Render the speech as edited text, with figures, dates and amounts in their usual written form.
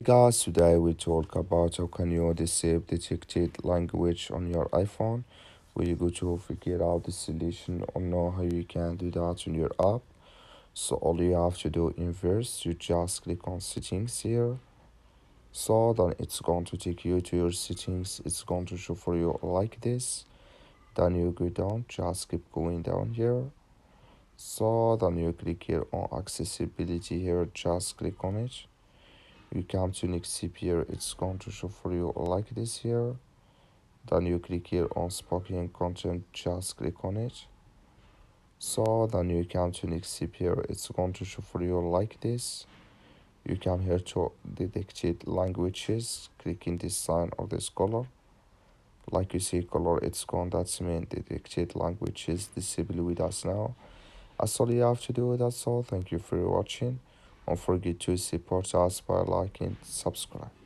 Guys, today we talk about how can you disable detected language on your iPhone. We go to figure out the solution or know how you can do that on your app. So all you have to do in first, you just click on settings here. So then it's going to take you to your settings. It's going to show for you like this. Then you go down, just keep going down here. So then you click here on accessibility here, just click on it. You come to next tip here, it's going to show for you like this here. Then you click here on spoken content, just click on it. So then you come to next tip here, it's going to show for you like this. You come here to detected languages, clicking this sign or this color. Like you see color, it's gone, that's mean detected languages disabled with us now. That's all you have to do, that's all. Thank you for watching. Don't forget to support us by liking, subscribe.